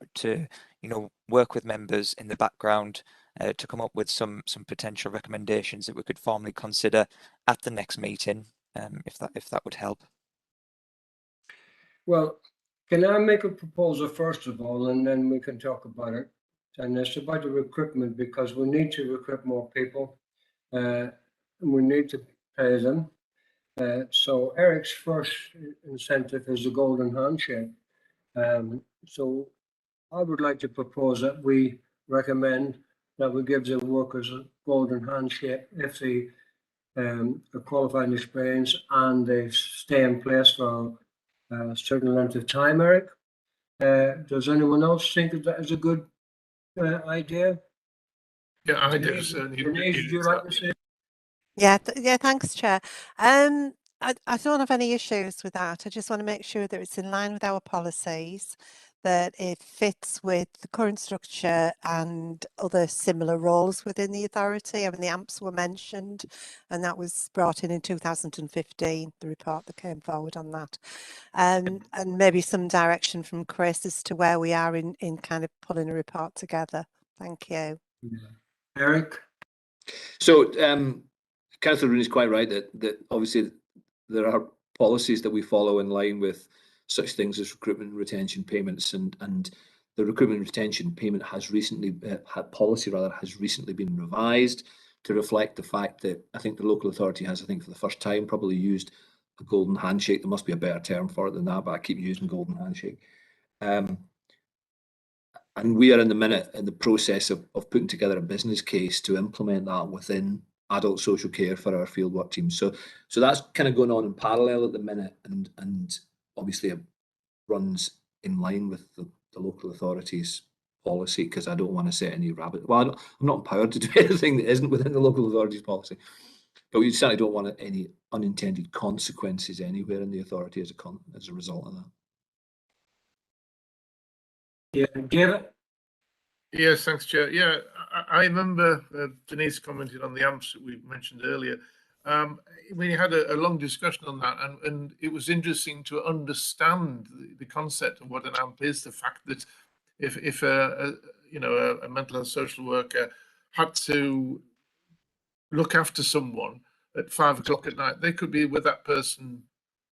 work with members in the background to come up with some potential recommendations that we could formally consider at the next meeting, if that would help. Well, can I make a proposal first of all, and then we can talk about it? And it's about the recruitment, because we need to recruit more people, and we need to pay them. So Eric's first incentive is the golden handshake. So I would like to propose that we recommend that we give the workers a golden handshake if they are qualified and experienced and they stay in place for a certain length of time, Eric. Does anyone else think that is a good idea? Yeah, I do. Denise, Certainly. Denise, would you like to say? Yeah, yeah, thanks, Chair. I don't have any issues with that. I just want to make sure that it's in line with our policies, that it fits with the current structure and other similar roles within the authority. I mean, the AMPs were mentioned, and that was brought in 2015, the report that came forward on that. And maybe some direction from Chris as to where we are in kind of pulling a report together. Thank you. Eric? So, Councillor Rooney is quite right that obviously there are policies that we follow in line with such things as recruitment and retention payments, and the recruitment and retention payment has recently has recently been revised to reflect the fact that I think the local authority has, I think for the first time, probably used a golden handshake. There must be a better term for it than that, but I keep using golden handshake. And we are in the process of putting together a business case to implement that within adult social care for our fieldwork team. So that's kind of going on in parallel at the minute, and obviously it runs in line with the local authority's policy, because I don't want to set any I'm not empowered to do anything that isn't within the local authority's policy. But we certainly don't want any unintended consequences anywhere in the authority as a result of that. Yeah, David? Yes, thanks, Chair. Yeah, I remember Denise commented on the AMPs that we mentioned earlier. We had a long discussion on that, and it was interesting to understand the concept of what an AMP is. The fact that if a mental health social worker had to look after someone at 5 o'clock at night, they could be with that person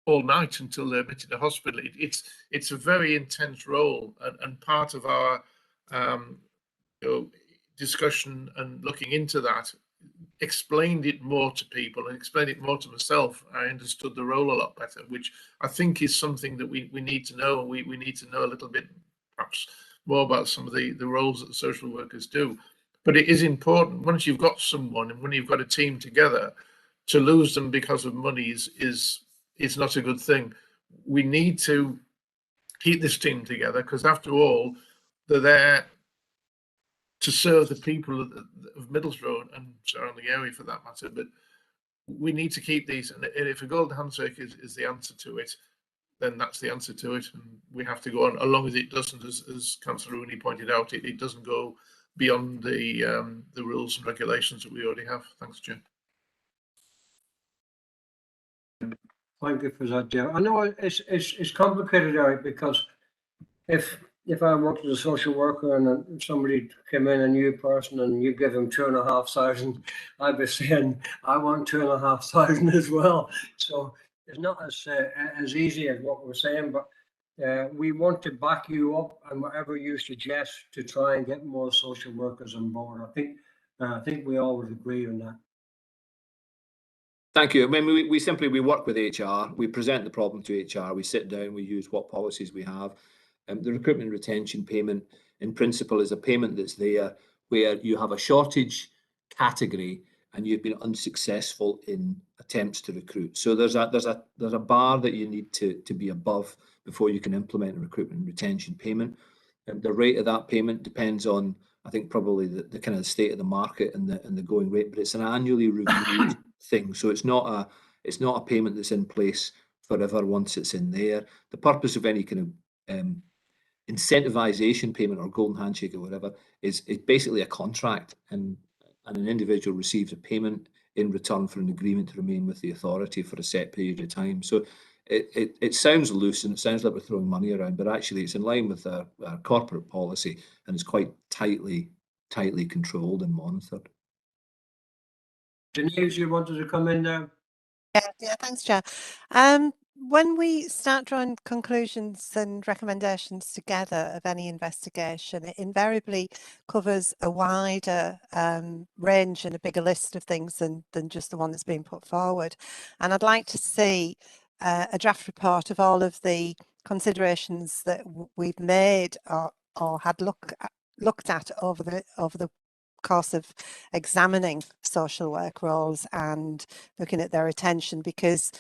all night until they're admitted to hospital. It's a very intense role, and part of our discussion and looking into that explained it more to people and explained it more to myself. I understood the role a lot better, which I think is something that we need to know, and we need to know a little bit perhaps more about some of the roles that the social workers do. But it is important, once you've got someone and when you've got a team together, to lose them because of money is not a good thing. We need to keep this team together, because after all, they're there to serve the people of Middlesbrough and surrounding area for that matter. But we need to keep these, and if a golden handshake is the answer to it, then that's the answer to it, and we have to go on, as long as it doesn't, as Councillor Rooney pointed out, it doesn't go beyond the rules and regulations that we already have. Thanks, Chair. Thank you for that, Jeff. I know it's complicated, Eric, because if I worked as a social worker and somebody came in, a new person, and you give them 2,500, I'd be saying I want 2,500 as well. So it's not as easy as what we're saying, but we want to back you up and whatever you suggest to try and get more social workers on board. I think we all would agree on that. Thank you. I mean, we work with HR. We present the problem to HR. We sit down. We use what policies we have. The recruitment and retention payment, in principle, is a payment that's there where you have a shortage category and you've been unsuccessful in attempts to recruit. So there's a bar that you need to be above before you can implement a recruitment and retention payment. The rate of that payment depends on, I think, probably the kind of state of the market and the going rate, but it's an annually reviewed thing. So it's not a payment that's in place forever once it's in there. The purpose of any kind of incentivization payment or golden handshake or whatever is basically a contract, and an individual receives a payment in return for an agreement to remain with the authority for a set period of time. So it sounds loose and it sounds like we're throwing money around, but actually it's in line with our corporate policy, and it's quite tightly controlled and monitored. Denise, you wanted to come in now? Yeah, thanks, Chair. When we start drawing conclusions and recommendations together of any investigation, it invariably covers a wider range and a bigger list of things than just the one that's being put forward. And I'd like to see a draft report of all of the considerations that we've made or had looked at over the course of examining social work roles and looking at their attention, because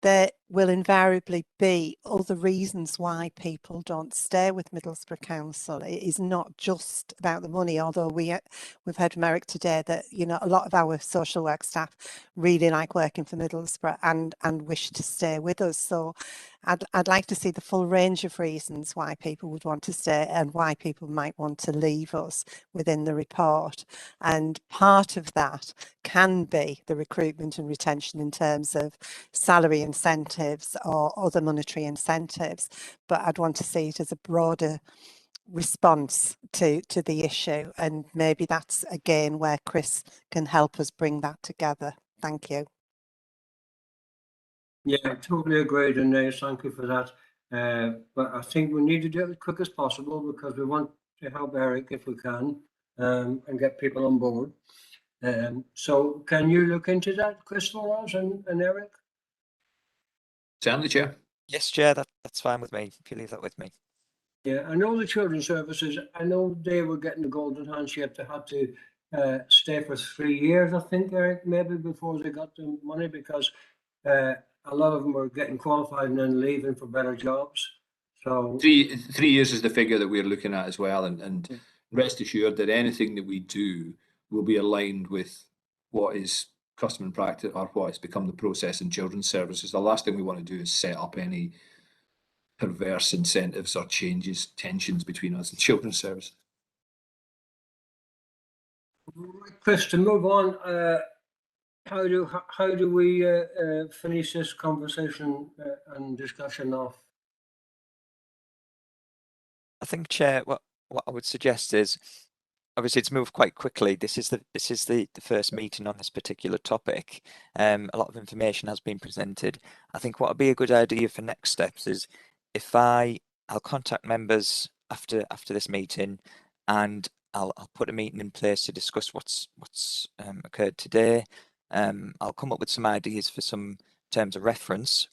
there will invariably be other reasons why people don't stay with Middlesbrough Council. It is not just about the money, although we've heard from Eric today that, you know, a lot of our social work staff really like working for Middlesbrough and wish to stay with us. So I'd like to see the full range of reasons why people would want to stay and why people might want to leave us within the report. And part of that can be the recruitment and retention in terms of salary incentives or other monetary incentives, but I'd want to see it as a broader response to the issue, and maybe that's again where Chris can help us bring that together. Thank you. Yeah, totally agreed, and thank you for that. But I think we need to do it as quick as possible because we want to help Eric if we can, and get people on board. So can you look into that, Chris, for us and Eric? Certainly, Chair. Yes, Chair, that's fine with me, if you leave that with me. Yeah, I know the children's services, I know they were getting the golden handshake. They had to stay for 3 years, I think, Eric, maybe before they got the money, because a lot of them were getting qualified and then leaving for better jobs. So 3 years is the figure that we're looking at as well, and rest assured that anything that we do will be aligned with what is custom and practice, or what has become the process in children's services. The last thing we want to do is set up any perverse incentives or tensions between us and children's services. Chris, to move on, how do we finish this conversation and discussion off? I think, Chair, what I would suggest is, obviously it's moved quite quickly. This is the first meeting on this particular topic. A lot of information has been presented. I think what would be a good idea for next steps is if I'll contact members after this meeting, and I'll put a meeting in place to discuss what's occurred today. I'll come up with some ideas for some terms of reference.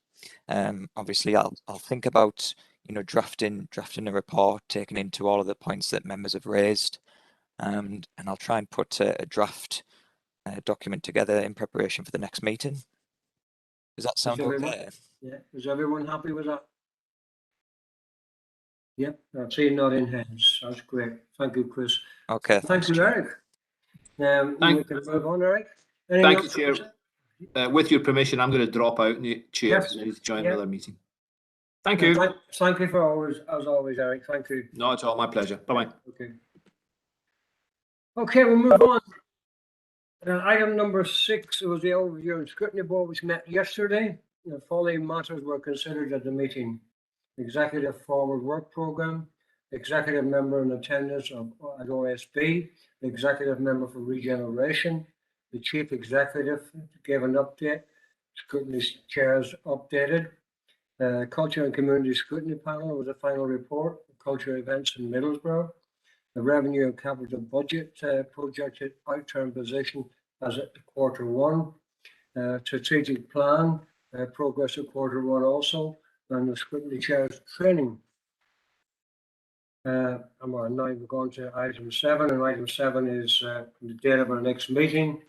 Obviously I'll think about, you know, drafting a report taking into all of the points that members have raised, and I'll try and put a draft document together in preparation for the next meeting. Does that sound okay? Yeah, is everyone happy with that? Yep, I've seen that in hands. That's great. Thank you, Chris. Okay. Thank you, Chair. Eric. We can move on, Eric. Thank you, Chair. With your permission, I'm going to drop out, Chair. Yes. I need to join Yeah. another meeting. Thank you. Thank you for always, as always, Eric. Thank you. No, it's all my pleasure. Bye-bye. Okay. Okay, we'll move on. Item number 6 was the overview and scrutiny board, which met yesterday. The following matters were considered at the meeting: executive forward work program, executive member in attendance at OSB, executive member for regeneration, the chief executive gave an update, scrutiny chairs updated, culture and community scrutiny panel was a final report, culture events in Middlesbrough, the revenue and capital budget projected outturn position as at Q1, strategic plan, progress of Q1 also, and the scrutiny chair's training. Now we're going to item 7, and item 7 is the date of our next meeting,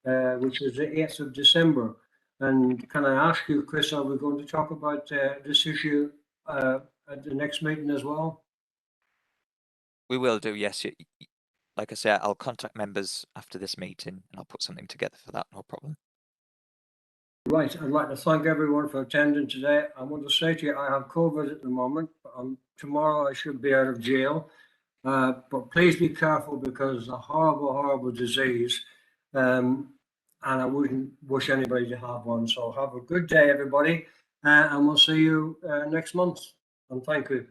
which is the 8th of December. And can I ask you, Chris, are we going to talk about this issue at the next meeting as well? We will do, yes. Like I say, I'll contact members after this meeting and I'll put something together for that, no problem. Right, I'd like to thank everyone for attending today. I want to say to you, I have COVID at the moment. Tomorrow I should be out of jail, but please be careful because it's a horrible, horrible disease, and I wouldn't wish anybody to have one. So have a good day, everybody, and we'll see you next month, and thank you.